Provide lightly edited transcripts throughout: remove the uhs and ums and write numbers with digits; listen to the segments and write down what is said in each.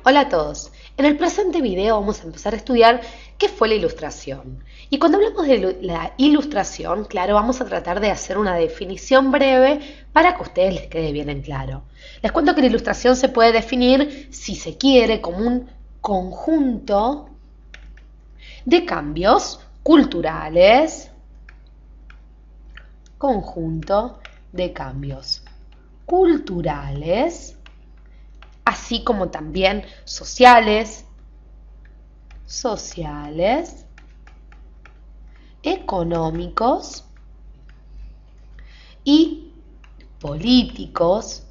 Hola a todos. En el presente video vamos a empezar a estudiar qué fue la ilustración. Y cuando hablamos de la ilustración, claro, vamos a tratar de hacer una definición breve para que a ustedes les quede bien en claro. Les cuento que la ilustración se puede definir, si se quiere, como un conjunto de cambios culturales, conjunto de cambios culturales, así como también sociales, económicos y políticos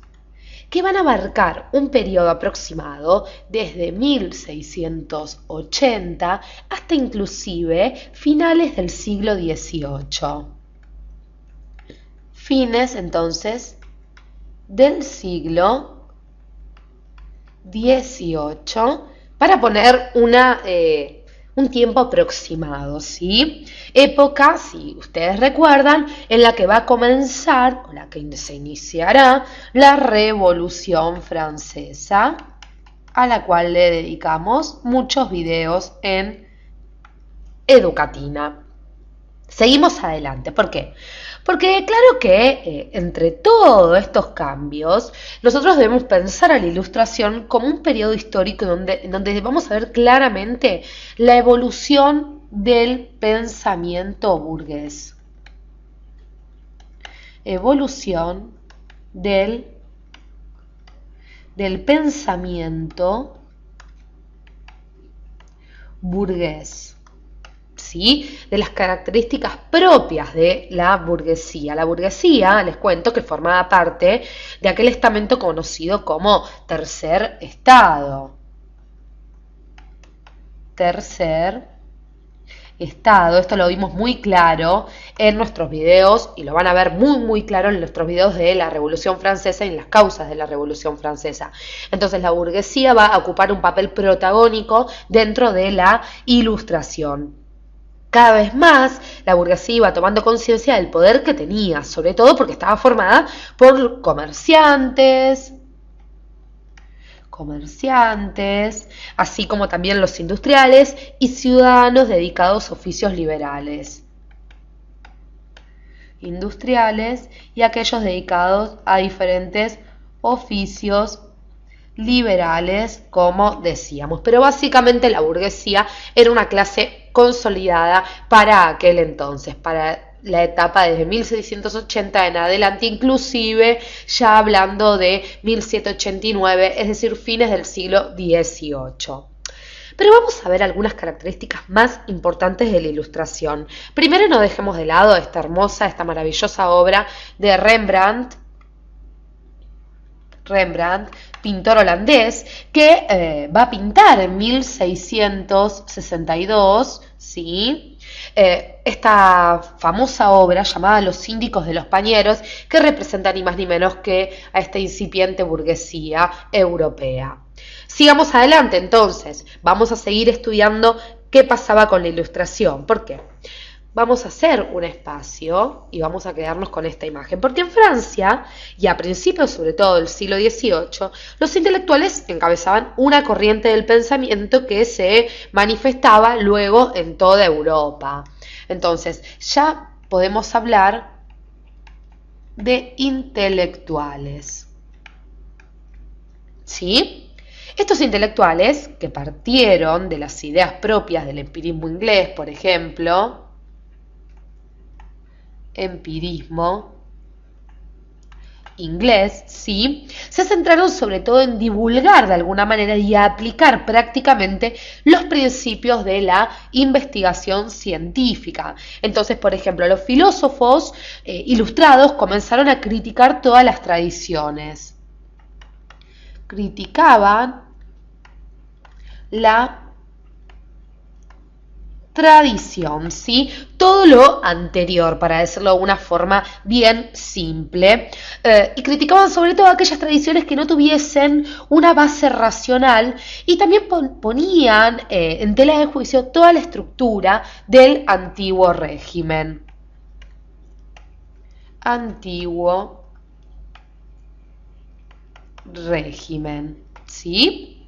que van a abarcar un periodo aproximado desde 1680 hasta inclusive finales del siglo XVIII. Fines entonces del siglo XVIII para poner un tiempo aproximado, ¿sí? Época, si ustedes recuerdan, en la que va a comenzar, o la que se iniciará, la Revolución Francesa, a la cual le dedicamos muchos videos en Educatina. Seguimos adelante. ¿Por qué? Porque claro que entre todos estos cambios, nosotros debemos pensar a la ilustración como un periodo histórico en donde vamos a ver claramente la evolución del pensamiento burgués. Evolución del pensamiento burgués. ¿Sí? De las características propias de la burguesía. La burguesía, les cuento, que formaba parte de aquel estamento conocido como tercer estado. Tercer estado, esto lo vimos muy claro en nuestros videos y lo van a ver muy claro en nuestros videos de la Revolución Francesa y en las causas de la Revolución Francesa. Entonces la burguesía va a ocupar un papel protagónico dentro de la ilustración. Cada vez más la burguesía iba tomando conciencia del poder que tenía, sobre todo porque estaba formada por comerciantes, así como también los industriales y ciudadanos dedicados a oficios liberales. Industriales y aquellos dedicados a diferentes oficios liberales, como decíamos. Pero básicamente la burguesía era una clase consolidada para aquel entonces, para la etapa desde 1680 en adelante, inclusive ya hablando de 1789, es decir, fines del siglo XVIII. Pero vamos a ver algunas características más importantes de la ilustración. Primero, no dejemos de lado esta maravillosa obra de Rembrandt, pintor holandés, que va a pintar en 1662, ¿sí? Esta famosa obra llamada Los Síndicos de los Pañeros, que representa ni más ni menos que a esta incipiente burguesía europea. Sigamos adelante entonces, vamos a seguir estudiando qué pasaba con la ilustración. ¿Por qué? Vamos a hacer un espacio y vamos a quedarnos con esta imagen, porque en Francia, y a principios sobre todo del siglo XVIII, los intelectuales encabezaban una corriente del pensamiento que se manifestaba luego en toda Europa. Entonces, ya podemos hablar de intelectuales. ¿Sí? Estos intelectuales, que partieron de las ideas propias del empirismo inglés, por ejemplo, empirismo inglés, ¿sí? Se centraron sobre todo en divulgar de alguna manera y aplicar prácticamente los principios de la investigación científica. Entonces, por ejemplo, los filósofos ilustrados comenzaron a criticar todas las tradiciones. Criticaban la tradición, ¿sí? Todo lo anterior, para decirlo de una forma bien simple, y criticaban sobre todo aquellas tradiciones que no tuviesen una base racional y también ponían en tela de juicio toda la estructura del antiguo régimen. Antiguo régimen, ¿sí?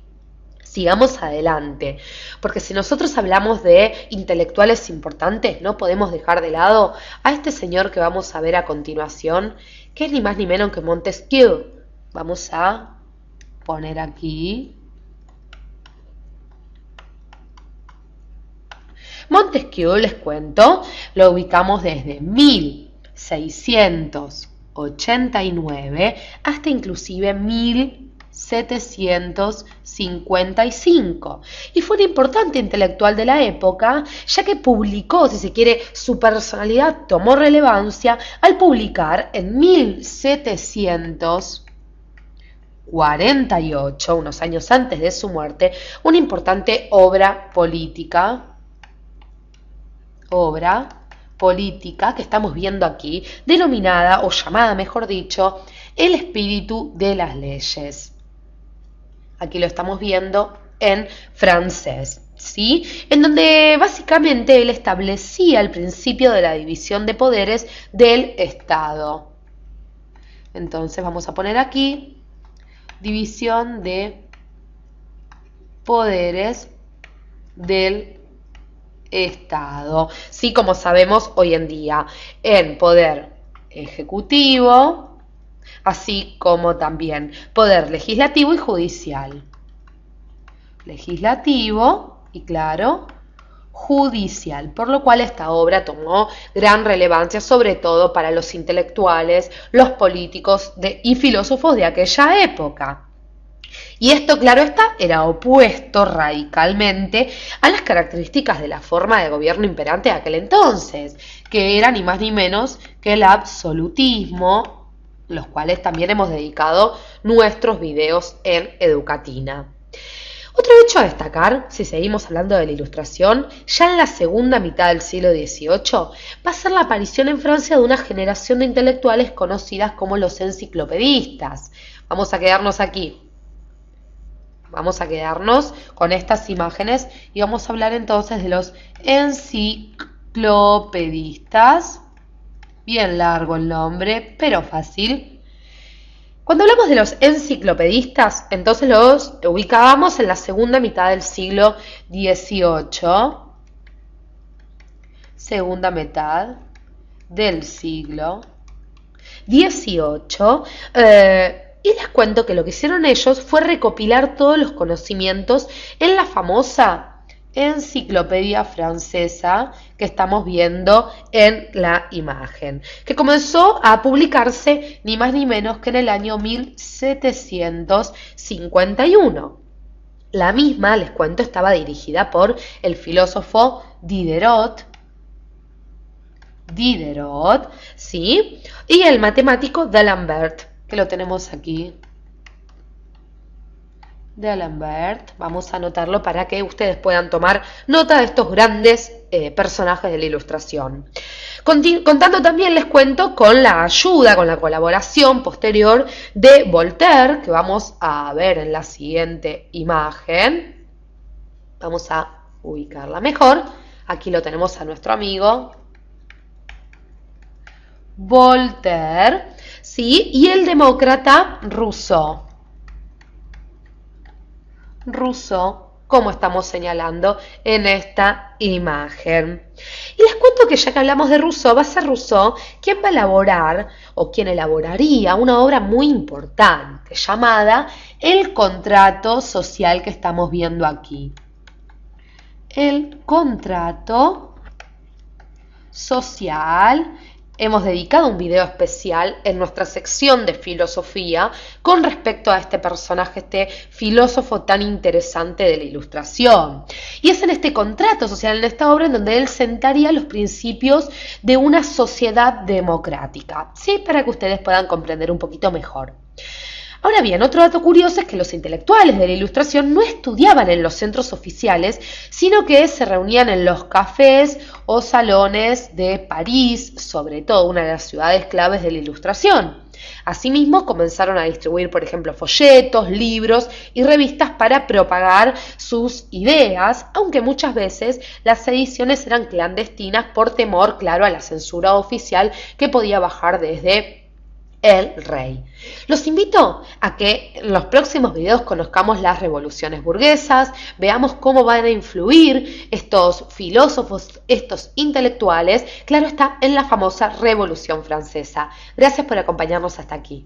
Sigamos adelante, porque si nosotros hablamos de intelectuales importantes, no podemos dejar de lado a este señor que vamos a ver a continuación, que es ni más ni menos que Montesquieu. Vamos a poner aquí. Montesquieu, les cuento, lo ubicamos desde 1689 hasta inclusive 1755, y fue un importante intelectual de la época, ya que publicó, si se quiere, su personalidad tomó relevancia al publicar en 1748, unos años antes de su muerte, una importante obra política que estamos viendo aquí, denominada o llamada, mejor dicho, El espíritu de las leyes. Aquí lo estamos viendo en francés, ¿sí? En donde básicamente él establecía el principio de la división de poderes del Estado. Entonces vamos a poner aquí división de poderes del Estado. Sí, como sabemos hoy en día, en poder ejecutivo, así como también poder legislativo y judicial. Legislativo y, claro, judicial, por lo cual esta obra tomó gran relevancia, sobre todo para los intelectuales, los políticos y filósofos de aquella época. Y esto, claro está, era opuesto radicalmente a las características de la forma de gobierno imperante de aquel entonces, que era ni más ni menos que el absolutismo, los cuales también hemos dedicado nuestros videos en Educatina. Otro hecho a destacar, si seguimos hablando de la Ilustración, ya en la segunda mitad del siglo XVIII va a ser la aparición en Francia de una generación de intelectuales conocidas como los enciclopedistas. Vamos a quedarnos aquí. Vamos a quedarnos con estas imágenes y vamos a hablar entonces de los enciclopedistas. Bien largo el nombre, pero fácil. Cuando hablamos de los enciclopedistas, entonces los ubicábamos en la segunda mitad del siglo XVIII. Segunda mitad del siglo XVIII. Y les cuento que lo que hicieron ellos fue recopilar todos los conocimientos en la famosa enciclopedia francesa que estamos viendo en la imagen, que comenzó a publicarse ni más ni menos que en el año 1751. La misma, les cuento, estaba dirigida por el filósofo Diderot, ¿sí? Y el matemático D'Alembert, que lo tenemos aquí. D'Alembert, vamos a anotarlo para que ustedes puedan tomar nota de estos grandes personajes de la Ilustración. Contando también, les cuento, con la ayuda, con la colaboración posterior de Voltaire, que vamos a ver en la siguiente imagen. Vamos a ubicarla mejor. Aquí lo tenemos a nuestro amigo Voltaire, ¿sí? Y el demócrata Rousseau, como estamos señalando en esta imagen. Y les cuento que ya que hablamos de Rousseau, va a ser Rousseau quien va a elaborar, o quien elaboraría, una obra muy importante llamada El contrato social, que estamos viendo aquí. El contrato social. Hemos dedicado un video especial en nuestra sección de filosofía con respecto a este personaje, este filósofo tan interesante de la Ilustración. Y es en este contrato social, en esta obra, en donde él sentaría los principios de una sociedad democrática, ¿sí? Para que ustedes puedan comprender un poquito mejor. Ahora bien, otro dato curioso es que los intelectuales de la Ilustración no estudiaban en los centros oficiales, sino que se reunían en los cafés o salones de París, sobre todo una de las ciudades claves de la Ilustración. Asimismo, comenzaron a distribuir, por ejemplo, folletos, libros y revistas para propagar sus ideas, aunque muchas veces las ediciones eran clandestinas por temor, claro, a la censura oficial que podía bajar desde el rey. Los invito a que en los próximos videos conozcamos las revoluciones burguesas, veamos cómo van a influir estos filósofos, estos intelectuales, claro está, en la famosa Revolución Francesa. Gracias por acompañarnos hasta aquí.